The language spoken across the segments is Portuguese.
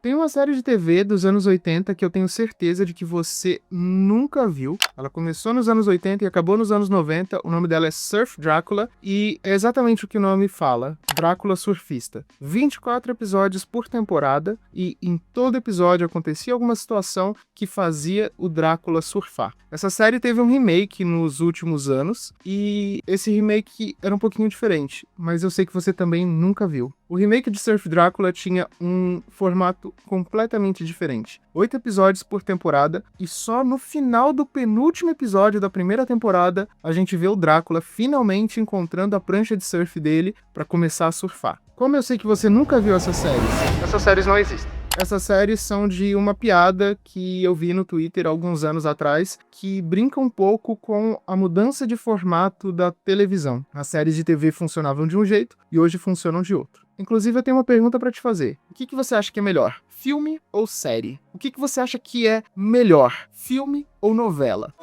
Tem uma série de TV dos anos 80 que eu tenho certeza de que você nunca viu. Ela começou nos anos 80 e acabou nos anos 90. O nome dela é Surf Drácula e é exatamente o que o nome fala: Drácula surfista. 24 episódios por temporada e em todo episódio acontecia alguma situação que fazia o Drácula surfar. Essa série teve um remake nos últimos anos e esse remake era um pouquinho diferente, mas eu sei que você também nunca viu. O remake de Surf Drácula tinha um formato completamente diferente. 8 episódios por temporada, e só no final do penúltimo episódio da primeira temporada a gente vê o Drácula finalmente encontrando a prancha de surf dele para começar a surfar. Como eu sei que você nunca viu essas séries? Essas séries não existem. Essas séries são de uma piada que eu vi no Twitter alguns anos atrás, que brinca um pouco com a mudança de formato da televisão. As séries de TV funcionavam de um jeito e hoje funcionam de outro. Inclusive, eu tenho uma pergunta para te fazer. O que você acha que é melhor? Filme ou série? O que você acha que é melhor? Filme ou novela?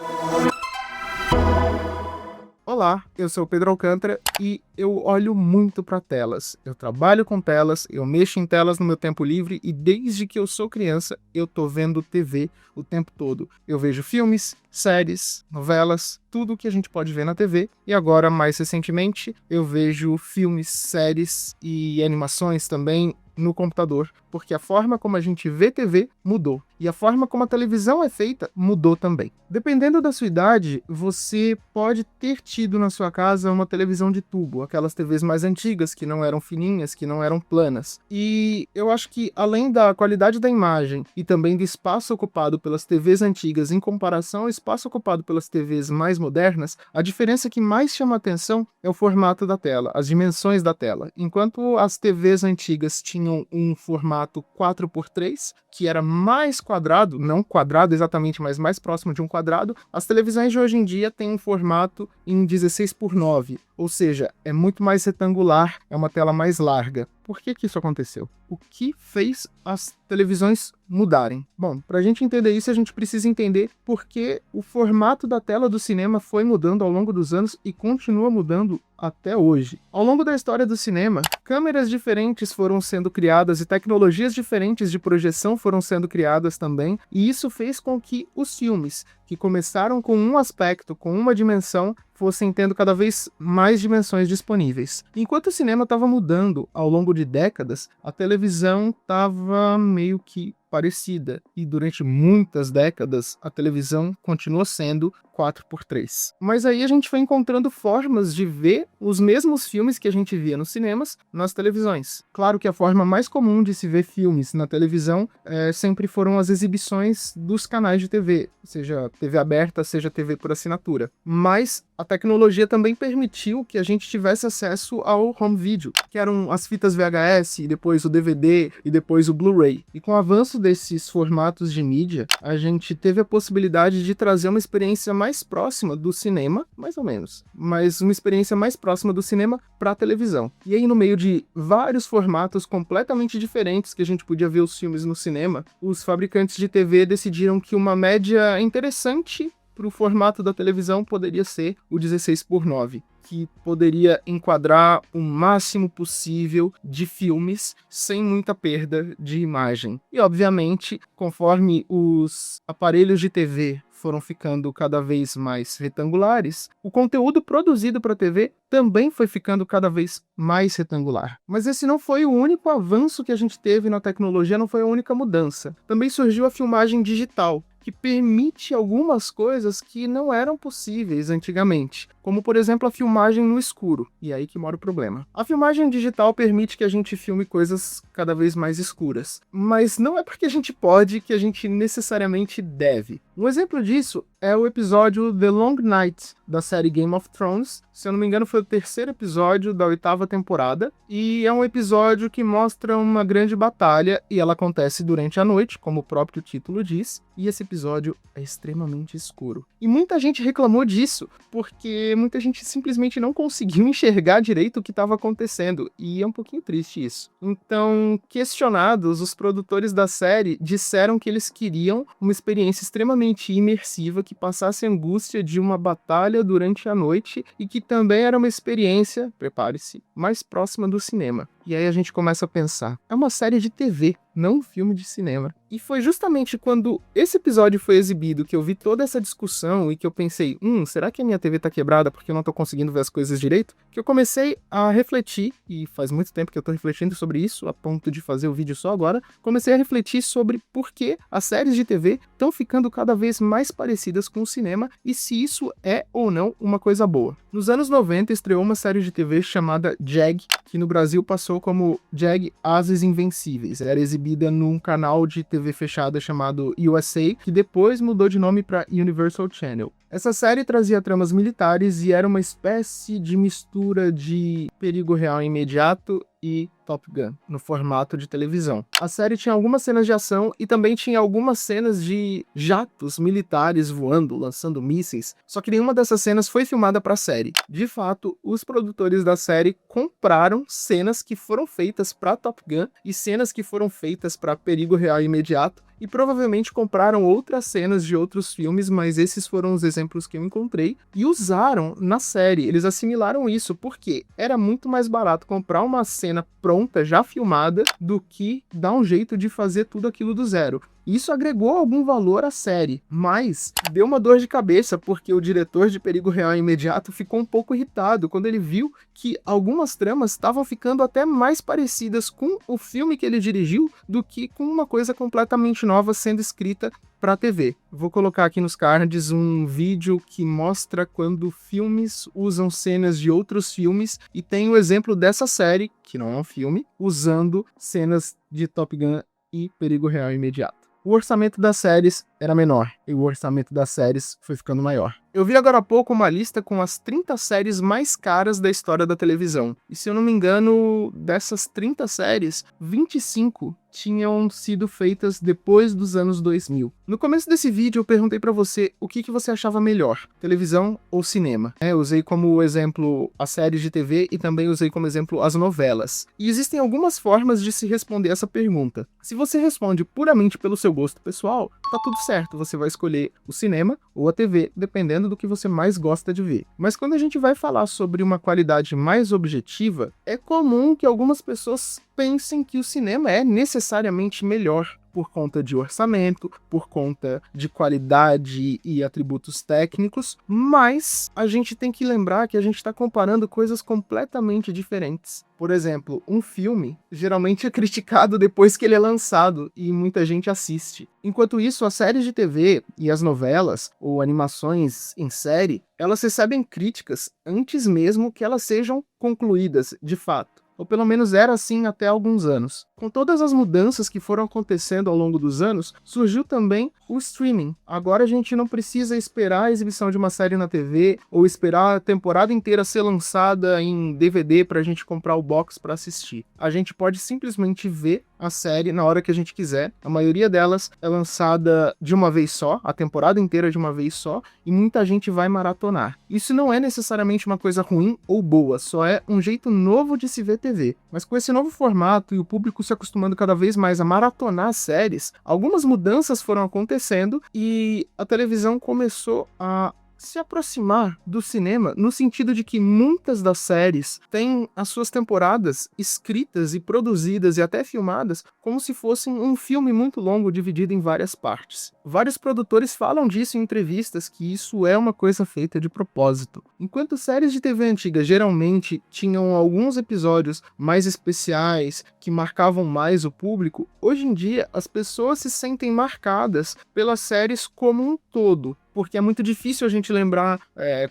Olá, eu sou o Pedro Alcântara e eu olho muito para telas. Eu trabalho com telas, eu mexo em telas no meu tempo livre e desde que eu sou criança eu tô vendo TV o tempo todo. Eu vejo filmes, séries, novelas, tudo que a gente pode ver na TV. E agora, mais recentemente, eu vejo filmes, séries e animações também no computador, porque a forma como a gente vê TV mudou. E a forma como a televisão é feita mudou também. Dependendo da sua idade, você pode ter tido na sua casa uma televisão de tubo, aquelas TVs mais antigas, que não eram fininhas, que não eram planas. E eu acho que, além da qualidade da imagem e também do espaço ocupado pelas TVs antigas em comparação ao espaço ocupado pelas TVs mais modernas, a diferença que mais chama atenção é o formato da tela, as dimensões da tela. Enquanto as TVs antigas tinham um formato 4x3, que era mais quadrado, não quadrado exatamente, mas mais próximo de um quadrado, as televisões de hoje em dia têm um formato em 16x9, ou seja, é muito mais retangular, é uma tela mais larga. Por que isso aconteceu? O que fez as televisões mudarem? Bom, para a gente entender isso, a gente precisa entender por que o formato da tela do cinema foi mudando ao longo dos anos e continua mudando até hoje. Ao longo da história do cinema, câmeras diferentes foram sendo criadas e tecnologias diferentes de projeção foram sendo criadas também, e isso fez com que os filmes, que começaram com um aspecto, com uma dimensão, fossem tendo cada vez mais dimensões disponíveis. Enquanto o cinema estava mudando ao longo de décadas, a televisão estava meio que parecida, e durante muitas décadas a televisão continuou sendo 4x3. Mas aí a gente foi encontrando formas de ver os mesmos filmes que a gente via nos cinemas nas televisões. Claro que a forma mais comum de se ver filmes na televisão sempre foram as exibições dos canais de TV, seja TV aberta, seja TV por assinatura. Mas a tecnologia também permitiu que a gente tivesse acesso ao home video, que eram as fitas VHS, e depois o DVD, e depois o Blu-ray. E com o avanço desses formatos de mídia, a gente teve a possibilidade de trazer uma experiência mais próxima do cinema, mais ou menos, mas uma experiência mais próxima do cinema para a televisão. E aí, no meio de vários formatos completamente diferentes que a gente podia ver os filmes no cinema, os fabricantes de TV decidiram que uma média interessante para o formato da televisão poderia ser o 16x9, que poderia enquadrar o máximo possível de filmes sem muita perda de imagem. E, obviamente, conforme os aparelhos de TV foram ficando cada vez mais retangulares, o conteúdo produzido para a TV também foi ficando cada vez mais retangular. Mas esse não foi o único avanço que a gente teve na tecnologia, não foi a única mudança. Também surgiu a filmagem digital, que permite algumas coisas que não eram possíveis antigamente, como por exemplo a filmagem no escuro, e é aí que mora o problema. A filmagem digital permite que a gente filme coisas cada vez mais escuras, mas não é porque a gente pode que a gente necessariamente deve. Um exemplo disso é o episódio The Long Night, da série Game of Thrones. Se eu não me engano, foi o terceiro episódio da 8ª temporada, e é um episódio que mostra uma grande batalha, e ela acontece durante a noite, como o próprio título diz, e esse episódio é extremamente escuro. E muita gente reclamou disso, porque muita gente simplesmente não conseguiu enxergar direito o que estava acontecendo, e é um pouquinho triste isso. Então, questionados, os produtores da série disseram que eles queriam uma experiência extremamente imersiva, que passasse a angústia de uma batalha durante a noite, e que também era uma experiência, prepare-se, mais próxima do cinema. E aí a gente começa a pensar, é uma série de TV, não um filme de cinema. E foi justamente quando esse episódio foi exibido que eu vi toda essa discussão e que eu pensei, será que a minha TV tá quebrada porque eu não tô conseguindo ver as coisas direito? Que eu comecei a refletir, e faz muito tempo que eu tô refletindo sobre isso, a ponto de fazer o vídeo só agora, comecei a refletir sobre por que as séries de TV estão ficando cada vez mais parecidas com o cinema e se isso é ou não uma coisa boa. Nos anos 90 estreou uma série de TV chamada Jag, que no Brasil passou como Jag Ases Invencíveis. Era exibida num canal de TV fechada chamado USA, que depois mudou de nome para Universal Channel. Essa série trazia tramas militares e era uma espécie de mistura de Perigo Real Imediato e Top Gun, no formato de televisão. A série tinha algumas cenas de ação e também tinha algumas cenas de jatos militares voando, lançando mísseis, só que nenhuma dessas cenas foi filmada para a série. De fato, os produtores da série compraram cenas que foram feitas para Top Gun e cenas que foram feitas para Perigo Real Imediato, e provavelmente compraram outras cenas de outros filmes, mas esses foram os exemplos que eu encontrei, e usaram na série. Eles assimilaram isso, porque era muito mais barato comprar uma cena pronta, já filmada, do que dar um jeito de fazer tudo aquilo do zero. Isso agregou algum valor à série, mas deu uma dor de cabeça porque o diretor de Perigo Real Imediato ficou um pouco irritado quando ele viu que algumas tramas estavam ficando até mais parecidas com o filme que ele dirigiu do que com uma coisa completamente nova sendo escrita para a TV. Vou colocar aqui nos cards um vídeo que mostra quando filmes usam cenas de outros filmes e tem o exemplo dessa série, que não é um filme, usando cenas de Top Gun e Perigo Real Imediato. O orçamento das séries era menor e o orçamento das séries foi ficando maior. Eu vi agora há pouco uma lista com as 30 séries mais caras da história da televisão. E se eu não me engano, dessas 30 séries, 25 tinham sido feitas depois dos anos 2000. No começo desse vídeo eu perguntei pra você o que você achava melhor, televisão ou cinema. Eu usei como exemplo as séries de TV e também usei como exemplo as novelas. E existem algumas formas de se responder essa pergunta. Se você responde puramente pelo seu gosto pessoal, tá tudo certo, você vai escolher o cinema ou a TV, dependendo do que você mais gosta de ver. Mas quando a gente vai falar sobre uma qualidade mais objetiva, é comum que algumas pessoas pensem que o cinema é necessariamente melhor por conta de orçamento, por conta de qualidade e atributos técnicos, mas a gente tem que lembrar que a gente está comparando coisas completamente diferentes. Por exemplo, um filme geralmente é criticado depois que ele é lançado e muita gente assiste. Enquanto isso, as séries de TV e as novelas ou animações em série, elas recebem críticas antes mesmo que elas sejam concluídas de fato. Ou pelo menos era assim até alguns anos. Com todas as mudanças que foram acontecendo ao longo dos anos, surgiu também o streaming. Agora a gente não precisa esperar a exibição de uma série na TV ou esperar a temporada inteira ser lançada em DVD para a gente comprar o box para assistir. A gente pode simplesmente ver a série na hora que a gente quiser. A maioria delas é lançada de uma vez só, a temporada inteira de uma vez só, e muita gente vai maratonar. Isso não é necessariamente uma coisa ruim ou boa, só é um jeito novo de se ver TV. Mas com esse novo formato e o público se acostumando cada vez mais a maratonar séries, algumas mudanças foram acontecendo e a televisão começou a se aproximar do cinema, no sentido de que muitas das séries têm as suas temporadas escritas e produzidas e até filmadas como se fossem um filme muito longo dividido em várias partes. Vários produtores falam disso em entrevistas, que isso é uma coisa feita de propósito. Enquanto séries de TV antigas geralmente tinham alguns episódios mais especiais que marcavam mais o público, hoje em dia as pessoas se sentem marcadas pelas séries como um todo, porque é muito difícil a gente lembrar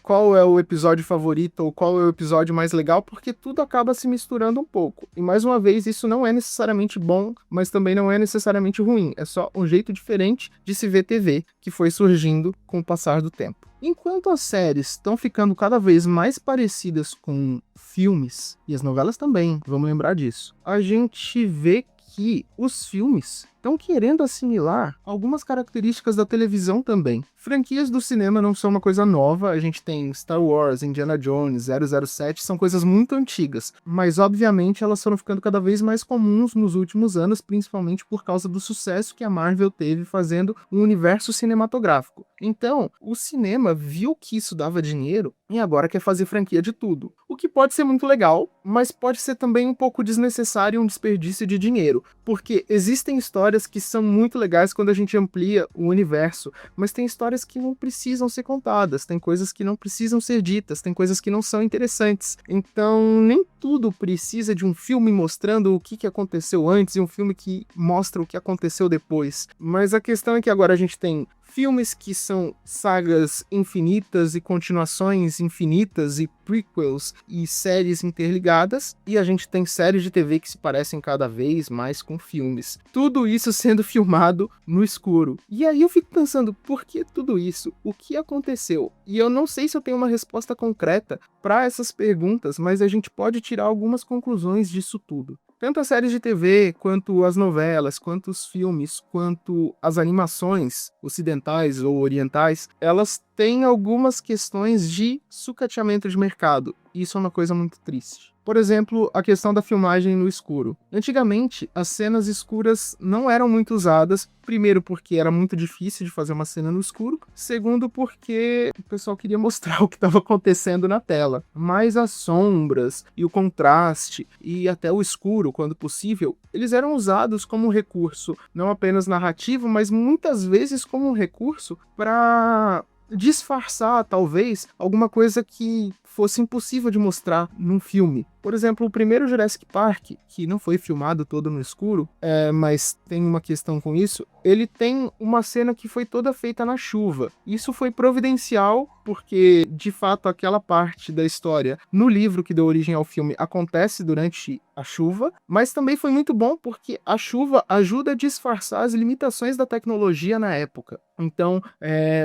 qual é o episódio favorito ou qual é o episódio mais legal, porque tudo acaba se misturando um pouco. E mais uma vez, isso não é necessariamente bom, mas também não é necessariamente ruim. É só um jeito diferente de se ver TV, que foi surgindo com o passar do tempo. Enquanto as séries estão ficando cada vez mais parecidas com filmes, e as novelas também, vamos lembrar disso, a gente vê que os filmes estão querendo assimilar algumas características da televisão também. Franquias do cinema não são uma coisa nova, a gente tem Star Wars, Indiana Jones, 007, são coisas muito antigas, mas obviamente elas foram ficando cada vez mais comuns nos últimos anos, principalmente por causa do sucesso que a Marvel teve fazendo um universo cinematográfico. Então, o cinema viu que isso dava dinheiro e agora quer fazer franquia de tudo. O que pode ser muito legal, mas pode ser também um pouco desnecessário e um desperdício de dinheiro, porque existem histórias que são muito legais quando a gente amplia o universo, mas tem histórias que não precisam ser contadas, tem coisas que não precisam ser ditas, tem coisas que não são interessantes. Então, nem tudo precisa de um filme mostrando o que aconteceu antes e um filme que mostra o que aconteceu depois. Mas a questão é que agora a gente tem filmes que são sagas infinitas e continuações infinitas e prequels e séries interligadas, e a gente tem séries de TV que se parecem cada vez mais com filmes. Tudo isso sendo filmado no escuro. E aí eu fico pensando, por que tudo isso? O que aconteceu? E eu não sei se eu tenho uma resposta concreta para essas perguntas, mas a gente pode tirar algumas conclusões disso tudo. Tanto as séries de TV, quanto as novelas, quanto os filmes, quanto as animações ocidentais ou orientais, elas têm algumas questões de sucateamento de mercado. Isso é uma coisa muito triste. Por exemplo, a questão da filmagem no escuro. Antigamente, as cenas escuras não eram muito usadas, primeiro porque era muito difícil de fazer uma cena no escuro, segundo porque o pessoal queria mostrar o que estava acontecendo na tela. Mas as sombras e o contraste e até o escuro, quando possível, eles eram usados como um recurso não apenas narrativo, mas muitas vezes como um recurso para disfarçar, talvez, alguma coisa que fosse impossível de mostrar num filme. Por exemplo, o primeiro Jurassic Park, que não foi filmado todo no escuro, mas tem uma questão com isso, ele tem uma cena que foi toda feita na chuva. Isso foi providencial porque, de fato, aquela parte da história no livro que deu origem ao filme acontece durante a chuva, mas também foi muito bom porque a chuva ajuda a disfarçar as limitações da tecnologia na época. Então,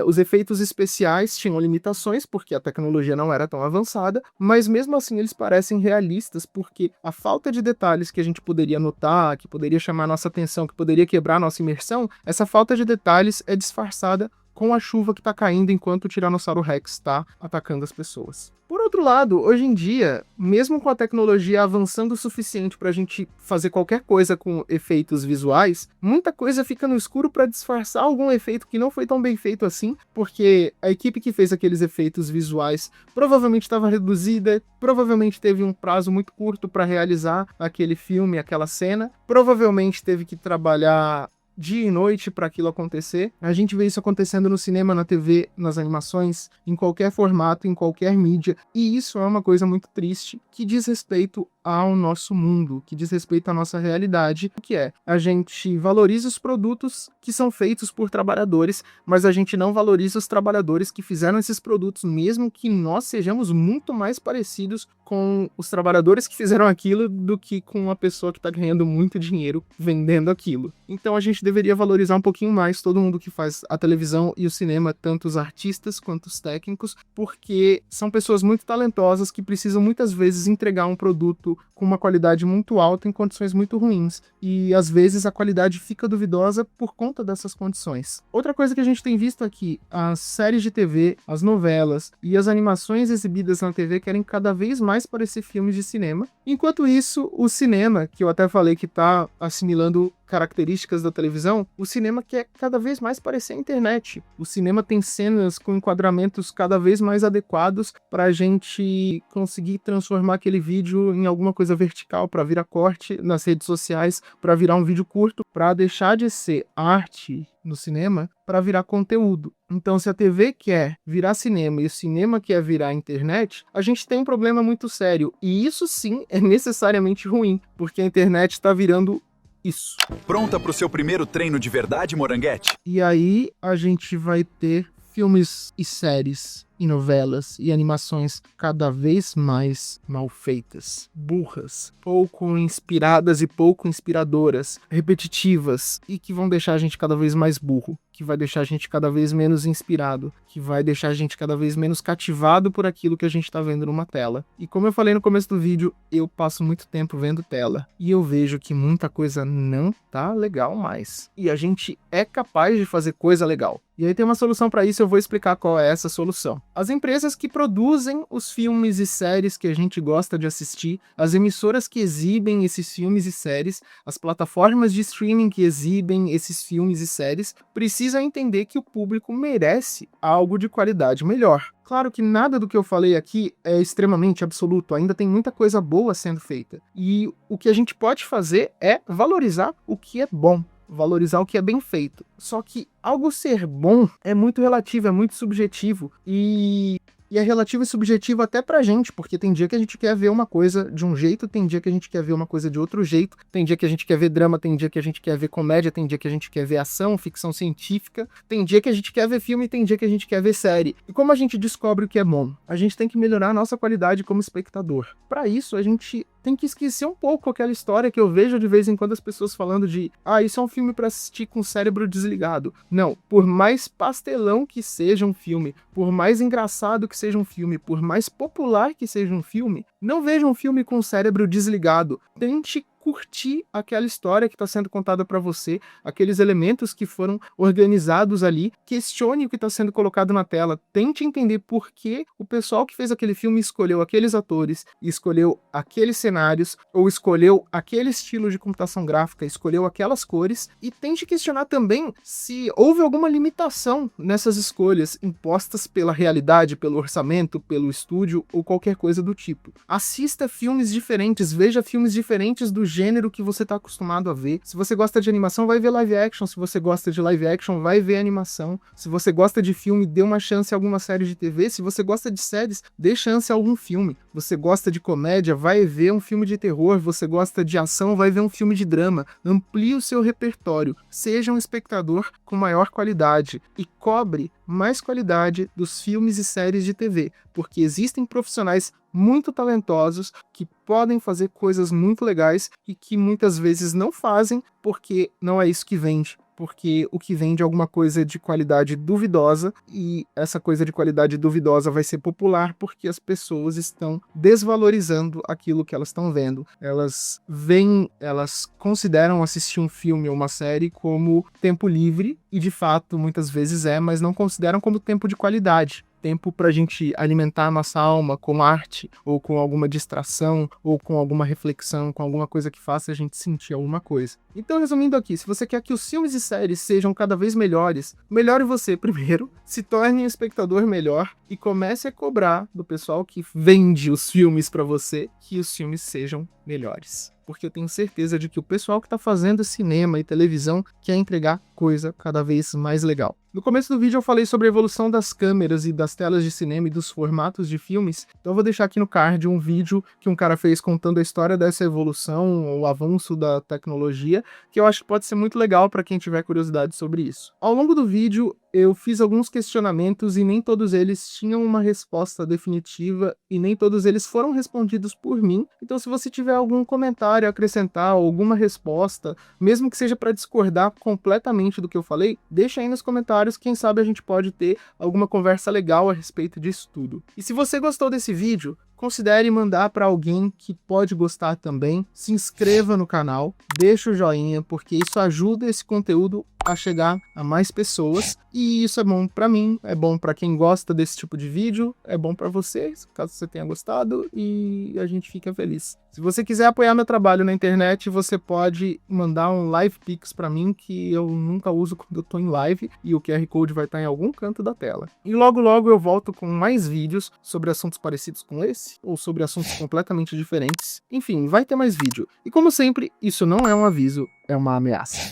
os efeitos especiais tinham limitações porque a tecnologia não era tão avançada, mas mesmo assim eles parecem realistas porque a falta de detalhes que a gente poderia notar, que poderia chamar nossa atenção, que poderia quebrar nossa imersão, essa falta de detalhes é disfarçada com a chuva que está caindo enquanto o Tiranossauro Rex está atacando as pessoas. Por outro lado, hoje em dia, mesmo com a tecnologia avançando o suficiente para a gente fazer qualquer coisa com efeitos visuais, muita coisa fica no escuro para disfarçar algum efeito que não foi tão bem feito assim, porque a equipe que fez aqueles efeitos visuais provavelmente estava reduzida, provavelmente teve um prazo muito curto para realizar aquele filme, aquela cena, provavelmente teve que trabalhar dia e noite para aquilo acontecer. A gente vê isso acontecendo no cinema, na TV, nas animações, em qualquer formato, em qualquer mídia, e isso é uma coisa muito triste que diz respeito ao nosso mundo, que diz respeito à nossa realidade, que é a gente valoriza os produtos que são feitos por trabalhadores, mas a gente não valoriza os trabalhadores que fizeram esses produtos, mesmo que nós sejamos muito mais parecidos com os trabalhadores que fizeram aquilo do que com uma pessoa que está ganhando muito dinheiro vendendo aquilo. Então a gente deveria valorizar um pouquinho mais todo mundo que faz a televisão e o cinema, tanto os artistas quanto os técnicos, porque são pessoas muito talentosas que precisam muitas vezes entregar um produto com uma qualidade muito alta em condições muito ruins. E às vezes a qualidade fica duvidosa por conta dessas condições. Outra coisa que a gente tem visto aqui, as séries de TV, as novelas e as animações exibidas na TV querem cada vez mais parecer filmes de cinema. Enquanto isso, o cinema, que eu até falei que está assimilando características da televisão, o cinema quer cada vez mais parecer a internet. O cinema tem cenas com enquadramentos cada vez mais adequados para a gente conseguir transformar aquele vídeo em alguma coisa vertical, para virar corte nas redes sociais, para virar um vídeo curto, para deixar de ser arte no cinema para virar conteúdo. Então, se a TV quer virar cinema e o cinema quer virar internet, a gente tem um problema muito sério. E isso sim é necessariamente ruim, porque a internet está virando isso. Pronta para o seu primeiro treino de verdade, Moranguete? E aí a gente vai ter filmes e séries e novelas e animações cada vez mais mal feitas, burras, pouco inspiradas e pouco inspiradoras, repetitivas e que vão deixar a gente cada vez mais burro, que vai deixar a gente cada vez menos inspirado, que vai deixar a gente cada vez menos cativado por aquilo que a gente tá vendo numa tela. E como eu falei no começo do vídeo, eu passo muito tempo vendo tela e eu vejo que muita coisa não tá legal mais. E a gente é capaz de fazer coisa legal. E aí tem uma solução para isso, eu vou explicar qual é essa solução. As empresas que produzem os filmes e séries que a gente gosta de assistir, as emissoras que exibem esses filmes e séries, as plataformas de streaming que exibem esses filmes e séries, precisam entender que o público merece algo de qualidade melhor. Claro que nada do que eu falei aqui é extremamente absoluto, ainda tem muita coisa boa sendo feita. E o que a gente pode fazer é valorizar o que é bom. Valorizar o que é bem feito. Só que algo ser bom é muito relativo, é muito subjetivo. E é relativo e subjetivo até pra gente, porque tem dia que a gente quer ver uma coisa de um jeito, tem dia que a gente quer ver uma coisa de outro jeito, tem dia que a gente quer ver drama, tem dia que a gente quer ver comédia, tem dia que a gente quer ver ação, ficção científica, tem dia que a gente quer ver filme, tem dia que a gente quer ver série. E como a gente descobre o que é bom? A gente tem que melhorar a nossa qualidade como espectador. Pra isso, a gente tem que esquecer um pouco aquela história que eu vejo de vez em quando as pessoas falando de isso é um filme pra assistir com o cérebro desligado. Não, por mais pastelão que seja um filme, por mais engraçado que seja um filme, por mais popular que seja um filme, não veja um filme com o cérebro desligado. Tente curtir aquela história que está sendo contada para você, aqueles elementos que foram organizados ali, questione o que está sendo colocado na tela, tente entender por que o pessoal que fez aquele filme escolheu aqueles atores, escolheu aqueles cenários, ou escolheu aquele estilo de computação gráfica, escolheu aquelas cores, e tente questionar também se houve alguma limitação nessas escolhas impostas pela realidade, pelo orçamento, pelo estúdio, ou qualquer coisa do tipo. Assista filmes diferentes, veja filmes diferentes do gênero que você está acostumado a ver. Se você gosta de animação, vai ver live action. Se você gosta de live action, vai ver animação. Se você gosta de filme, dê uma chance a alguma série de TV. Se você gosta de séries, dê chance a algum filme. Você gosta de comédia, vai ver um filme de terror. Você gosta de ação, vai ver um filme de drama. Amplie o seu repertório. Seja um espectador com maior qualidade e cobre mais qualidade dos filmes e séries de TV, porque existem profissionais muito talentosos que podem fazer coisas muito legais e que muitas vezes não fazem porque não é isso que vende. Porque o que vende é alguma coisa de qualidade duvidosa e essa coisa de qualidade duvidosa vai ser popular porque as pessoas estão desvalorizando aquilo que elas estão vendo. Elas consideram assistir um filme ou uma série como tempo livre e de fato muitas vezes mas não consideram como tempo de qualidade. Tempo pra gente alimentar a nossa alma com arte, ou com alguma distração, ou com alguma reflexão, com alguma coisa que faça a gente sentir alguma coisa. Então, resumindo aqui, se você quer que os filmes e séries sejam cada vez melhores, melhore você primeiro, se torne um espectador melhor e comece a cobrar do pessoal que vende os filmes pra você que os filmes sejam melhores. Porque eu tenho certeza de que o pessoal que está fazendo cinema e televisão quer entregar coisa cada vez mais legal. No começo do vídeo eu falei sobre a evolução das câmeras e das telas de cinema e dos formatos de filmes, então eu vou deixar aqui no card um vídeo que um cara fez contando a história dessa evolução, o avanço da tecnologia, que eu acho que pode ser muito legal para quem tiver curiosidade sobre isso. Ao longo do vídeo eu fiz alguns questionamentos e nem todos eles tinham uma resposta definitiva e nem todos eles foram respondidos por mim, então se você tiver algum comentário a acrescentar, alguma resposta, mesmo que seja para discordar completamente do que eu falei, deixa aí nos comentários, quem sabe a gente pode ter alguma conversa legal a respeito disso tudo. E se você gostou desse vídeo, considere mandar para alguém que pode gostar também, se inscreva no canal, deixa o joinha, porque isso ajuda esse conteúdo a chegar a mais pessoas, e isso é bom para mim, é bom para quem gosta desse tipo de vídeo, é bom para vocês, caso você tenha gostado, e a gente fica feliz. Se você quiser apoiar meu trabalho na internet, você pode mandar um Live Pix para mim, que eu nunca uso quando eu tô em live, e o QR Code vai estar em algum canto da tela. E logo logo eu volto com mais vídeos sobre assuntos parecidos com esse, ou sobre assuntos completamente diferentes. Enfim, vai ter mais vídeo. E como sempre, isso não é um aviso, é uma ameaça.